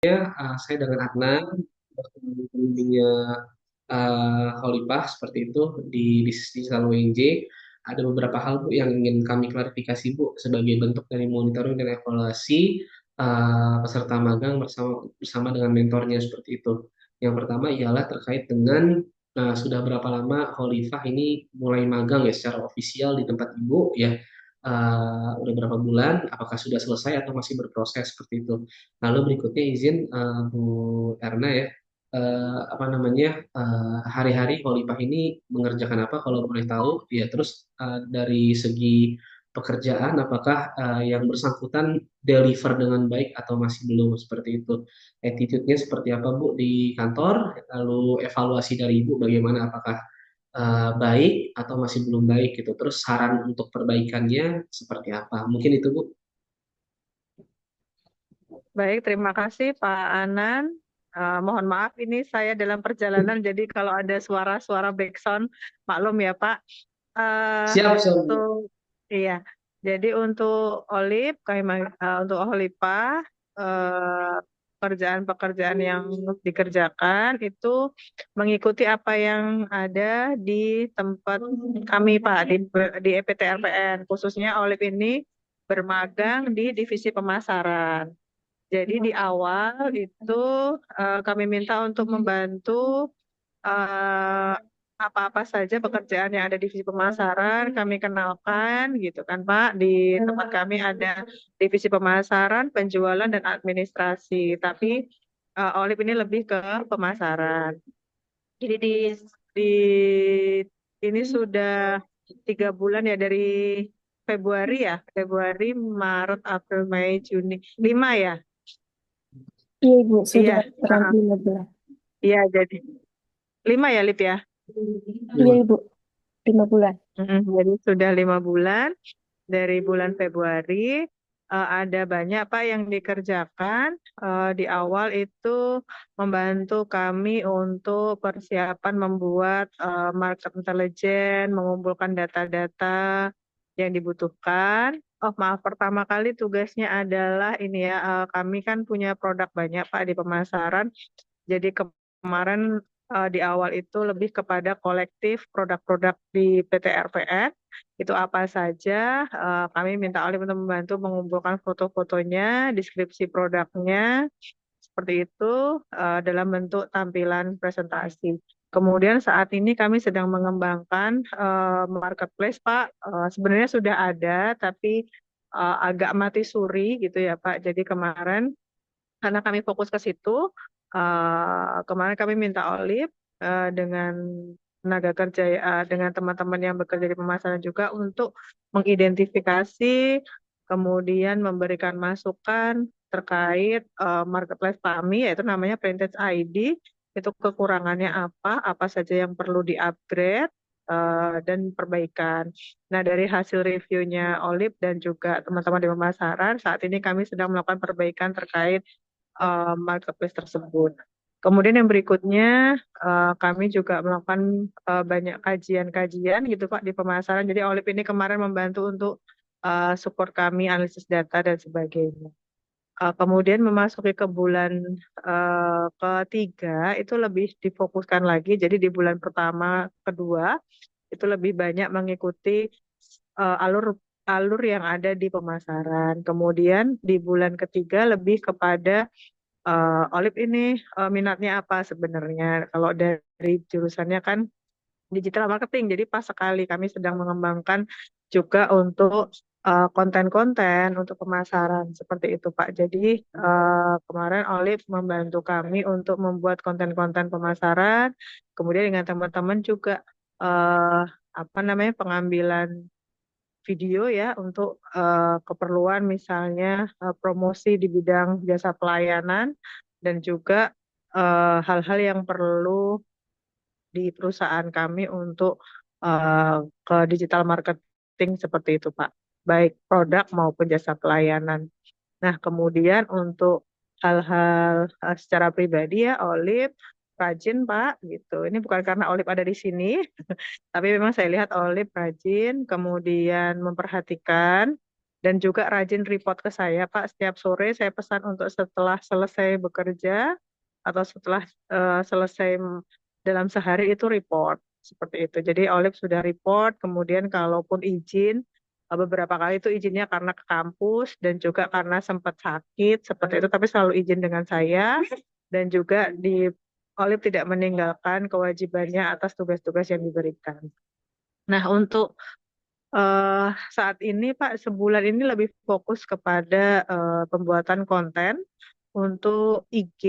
Saya dengan Adnan, pembimbingnya Holipah seperti itu di bisnis digital WNJ. Ada beberapa hal Bu yang ingin kami klarifikasi Bu sebagai bentuk dari monitoring dan evaluasi peserta magang bersama bersama dengan mentornya seperti itu. Yang pertama ialah terkait dengan sudah berapa lama Holifah ini mulai magang ya secara ofisial di tempat Ibu ya. Udah berapa bulan? Apakah sudah selesai atau masih berproses seperti itu? Lalu berikutnya izin Bu Erna ya, apa namanya hari-hari Khalifah ini mengerjakan apa kalau boleh tahu ya, terus dari segi pekerjaan apakah yang bersangkutan deliver dengan baik atau masih belum seperti itu, attitude-nya seperti apa Bu di kantor, lalu evaluasi dari Ibu bagaimana, apakah baik atau masih belum baik gitu, terus saran untuk perbaikannya seperti apa, mungkin itu Bu. Baik, terima kasih Pak Anan. Mohon maaf ini saya dalam perjalanan, jadi kalau ada suara-suara background, maklum ya Pak. Siap, siap Bu. Untuk iya, jadi untuk Olip, untuk Olipa, eh, pekerjaan-pekerjaan yang dikerjakan itu mengikuti apa yang ada di tempat kami Pak di EPT RPN. Khususnya Olip ini bermagang di divisi pemasaran. Jadi di awal itu kami minta untuk membantu eh, apa-apa saja pekerjaan yang ada di divisi pemasaran, kami kenalkan gitu kan Pak. Di tempat kami ada divisi pemasaran, penjualan dan administrasi. Tapi Olip ini lebih ke pemasaran. Jadi di ini sudah 3 bulan ya, dari Februari ya, Februari, Maret, April, Mei, Juni, 5 ya. Iya Ibu, Iya, sudah kurang heeh. 15. Iya, jadi 5 ya, Lip ya. Iya Ibu, 5 bulan. Jadi sudah 5 bulan dari bulan Februari. Ada banyak Pak yang dikerjakan. Di awal itu membantu kami untuk persiapan membuat market intelligence, mengumpulkan data-data yang dibutuhkan. Oh maaf, pertama kali tugasnya adalah ini ya, kami kan punya produk banyak Pak di pemasaran. Jadi kemarin di awal itu lebih kepada kolektif produk-produk di PT RPN. Itu apa saja, kami minta Olive untuk membantu mengumpulkan foto-fotonya, deskripsi produknya, seperti itu dalam bentuk tampilan presentasi. Kemudian saat ini kami sedang mengembangkan marketplace, Pak. Sebenarnya sudah ada, tapi agak mati suri gitu ya, Pak. Jadi kemarin karena kami fokus ke situ, kemarin kami minta Olive dengan tenaga kerja, dengan teman-teman yang bekerja di pemasaran juga untuk mengidentifikasi, kemudian memberikan masukan terkait marketplace kami, yaitu namanya Printed ID, itu kekurangannya apa saja yang perlu di-upgrade dan perbaikan. Nah, dari hasil reviewnya Olive dan juga teman-teman di pemasaran, saat ini kami sedang melakukan perbaikan terkait marketplace tersebut. Kemudian yang berikutnya, kami juga melakukan banyak kajian-kajian gitu Pak di pemasaran. Jadi Olip ini kemarin membantu untuk support kami analisis data dan sebagainya. Kemudian memasuki ke bulan ketiga itu lebih difokuskan lagi. Jadi di bulan pertama, kedua itu lebih banyak mengikuti alur alur yang ada di pemasaran. Kemudian di bulan ketiga lebih kepada Olip ini minatnya apa sebenarnya? Kalau dari jurusannya kan digital marketing, jadi pas sekali kami sedang mengembangkan juga untuk konten-konten untuk pemasaran seperti itu Pak. Jadi kemarin Olip membantu kami untuk membuat konten-konten pemasaran, kemudian dengan teman-teman juga eh, apa namanya, pengambilan video ya untuk keperluan misalnya promosi di bidang jasa pelayanan dan juga hal-hal yang perlu di perusahaan kami untuk ke digital marketing seperti itu, Pak. Baik produk maupun jasa pelayanan. Nah, kemudian untuk hal-hal secara pribadi ya, Olip rajin, Pak, gitu. Ini bukan karena Olip ada di sini, tapi memang saya lihat Olip rajin, kemudian memperhatikan. dan juga rajin report ke saya, Pak. Setiap sore saya pesan untuk setelah selesai bekerja atau setelah selesai dalam sehari itu report seperti itu. Jadi Olive sudah report, kemudian kalaupun izin beberapa kali itu izinnya karena ke kampus dan juga karena sempat sakit seperti itu, tapi selalu izin dengan saya dan juga di Olive tidak meninggalkan kewajibannya atas tugas-tugas yang diberikan. Nah, untuk saat ini Pak, sebulan ini lebih fokus kepada pembuatan konten untuk IG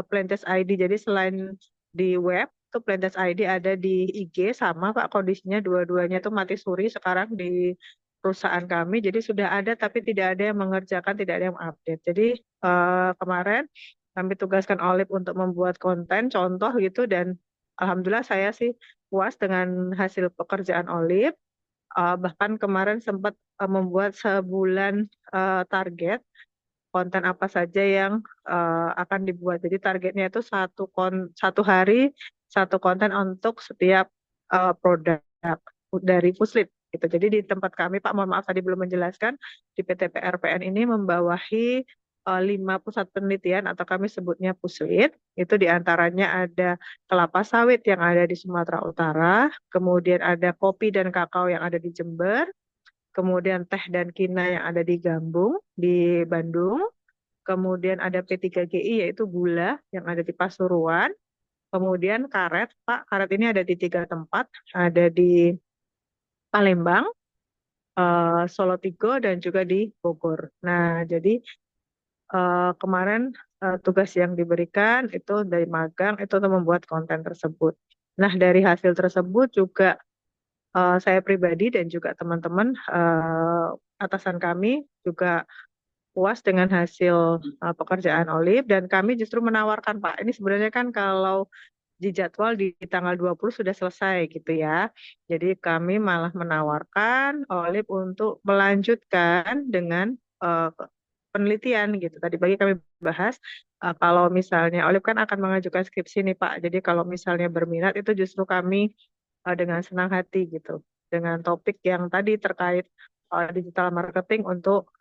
Plantas ID. Jadi selain di web, tuh Plantas ID ada di IG sama Pak, kondisinya dua-duanya tuh mati suri sekarang di perusahaan kami. Jadi sudah ada tapi tidak ada yang mengerjakan, tidak ada yang update. Jadi kemarin kami tugaskan Olive untuk membuat konten contoh gitu dan alhamdulillah saya sih puas dengan hasil pekerjaan Olive. Bahkan kemarin sempat membuat sebulan target konten apa saja yang akan dibuat. Jadi targetnya itu satu hari satu konten untuk setiap produk dari Puslit. Gitu. Jadi di tempat kami, Pak, mohon maaf tadi belum menjelaskan, di PT PRPN ini membawahi 5 pusat penelitian atau kami sebutnya Puslit. Itu diantaranya ada kelapa sawit yang ada di Sumatera Utara, kemudian ada kopi dan kakao yang ada di Jember, kemudian teh dan kina yang ada di Gambung, di Bandung, kemudian ada P3GI yaitu gula yang ada di Pasuruan, kemudian karet, Pak, karet ini ada di 3 tempat, ada di Palembang, Solo Tigo, dan juga di Bogor. Nah, jadi kemarin tugas yang diberikan itu dari magang itu untuk membuat konten tersebut. Nah, dari hasil tersebut juga saya pribadi dan juga teman-teman atasan kami juga puas dengan hasil pekerjaan Olive dan kami justru menawarkan Pak, ini sebenarnya kan kalau di jadwal di tanggal 20 sudah selesai gitu ya. Jadi kami malah menawarkan Olive untuk melanjutkan dengan eh, penelitian gitu. Tadi pagi kami bahas kalau misalnya Olive kan akan mengajukan skripsi nih Pak. Jadi kalau misalnya berminat itu justru kami dengan senang hati gitu. Dengan topik yang tadi terkait digital marketing untuk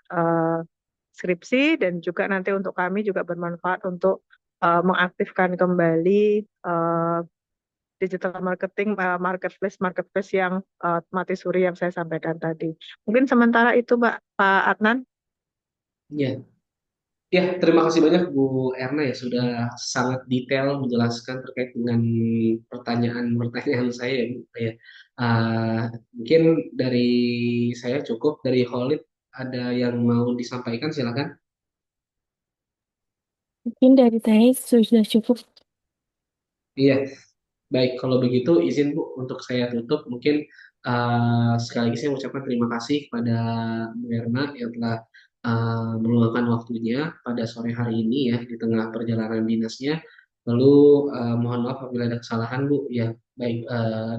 skripsi dan juga nanti untuk kami juga bermanfaat untuk mengaktifkan kembali digital marketing marketplace marketplace yang mati suri yang saya sampaikan tadi. Mungkin sementara itu Pak Adnan. Ya, ya, terima kasih banyak Bu Erna ya sudah sangat detail menjelaskan terkait dengan pertanyaan-pertanyaan saya ya Bu. Ya. Ah, mungkin dari saya cukup, dari Khalid ada yang mau disampaikan silakan. Mungkin dari saya sudah cukup. Iya, baik, kalau begitu izin Bu untuk saya tutup. Mungkin sekali lagi saya ucapkan terima kasih kepada Bu Erna yang telah meluangkan waktunya pada sore hari ini ya di tengah perjalanan dinasnya. Lalu mohon maaf apabila ada kesalahan Bu. Ya, baik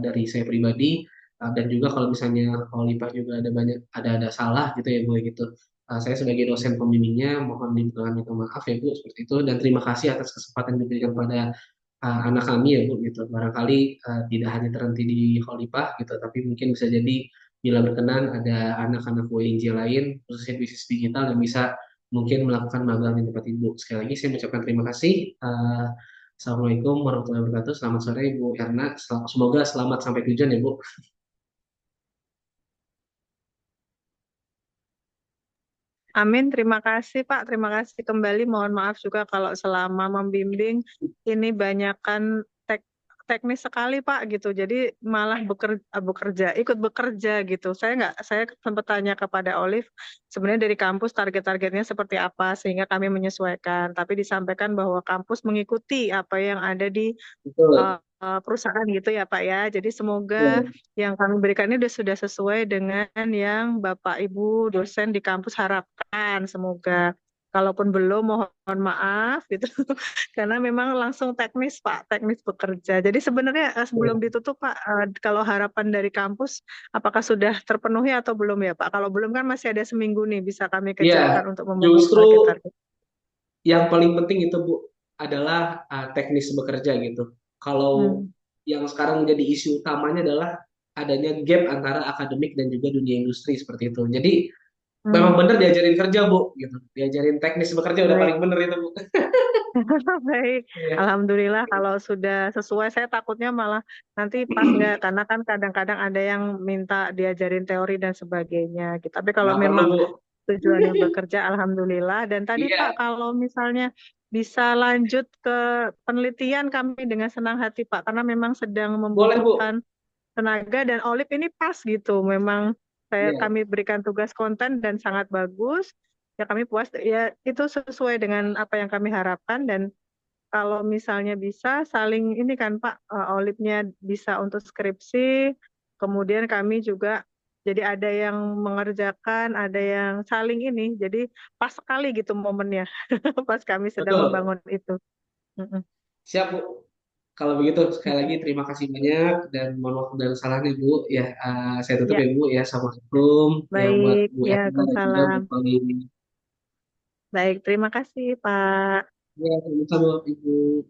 dari saya pribadi dan juga kalau misalnya Khalifah juga ada banyak ada salah gitu ya Bu gitu. Saya sebagai dosen pembimbingnya mohon minta maaf ya Bu seperti itu dan terima kasih atas kesempatan yang diberikan pada anak kami ya Bu gitu. Barangkali tidak hanya terhenti di Khalifah gitu, tapi mungkin bisa jadi bila berkenan ada anak-anak WNJ lain khususnya bisnis digital yang bisa mungkin melakukan magang di tempat Ibu. Sekali lagi saya mengucapkan terima kasih. Assalamualaikum warahmatullahi wabarakatuh. Selamat sore Bu Erna. Semoga selamat sampai tujuan ya Bu. Amin, terima kasih Pak, terima kasih kembali. Mohon maaf juga kalau selama membimbing ini banyakkan teknis sekali Pak gitu. Jadi malah ikut bekerja gitu. Saya sempat tanya kepada Olive sebenarnya dari kampus target-targetnya seperti apa sehingga kami menyesuaikan. Tapi disampaikan bahwa kampus mengikuti apa yang ada di Betul. perusahaan gitu ya Pak ya. Jadi semoga Ya, yang kami berikan ini sudah sesuai dengan yang Bapak Ibu dosen di kampus harapkan. Semoga kalaupun belum mohon maaf gitu. Karena memang langsung teknis Pak, teknis bekerja. Jadi sebenarnya sebelum ditutup Pak, kalau harapan dari kampus apakah sudah terpenuhi atau belum ya Pak? Kalau belum kan masih ada seminggu nih bisa kami ya, kejarkan untuk memenuhi justru target-target. yang paling penting itu Bu adalah teknis bekerja gitu. Kalau Hmm. yang sekarang menjadi isu utamanya adalah adanya gap antara akademik dan juga dunia industri seperti itu. Jadi memang Hmm, bener diajarin kerja Bu, gitu. Diajarin teknis bekerja udah baik. paling bener itu Bu. Baik, Iya. alhamdulillah kalau sudah sesuai. Saya takutnya malah nanti pas nggak, karena kan kadang-kadang ada yang minta diajarin teori dan sebagainya gitu. Tapi kalau Nggak perlu memang Bu. tujuannya bekerja, alhamdulillah. Dan tadi Pak, Iya, kalau misalnya bisa lanjut ke penelitian, kami dengan senang hati Pak, karena memang sedang boleh Bu. membutuhkan tenaga dan Olip ini pas gitu. Memang Iya, kami berikan tugas konten dan sangat bagus. Ya kami puas, ya itu sesuai dengan apa yang kami harapkan. Dan kalau misalnya bisa saling ini kan Pak, Olipnya bisa untuk skripsi, kemudian kami juga jadi ada yang mengerjakan, ada yang saling ini, jadi pas sekali gitu momennya pas kami sedang betul. membangun itu. Mm-mm. Siap Bu. Kalau begitu sekali lagi terima kasih banyak dan mohon maaf dan salahnya Bu. Ya, saya tutup Ya, ya Bu ya. Assalamualaikum ya buat baik. Bu Ya, Erna dan juga Bu Waalaikumsalam. Fali. Baik, terima kasih Pak. Ya, sama-sama Ibu.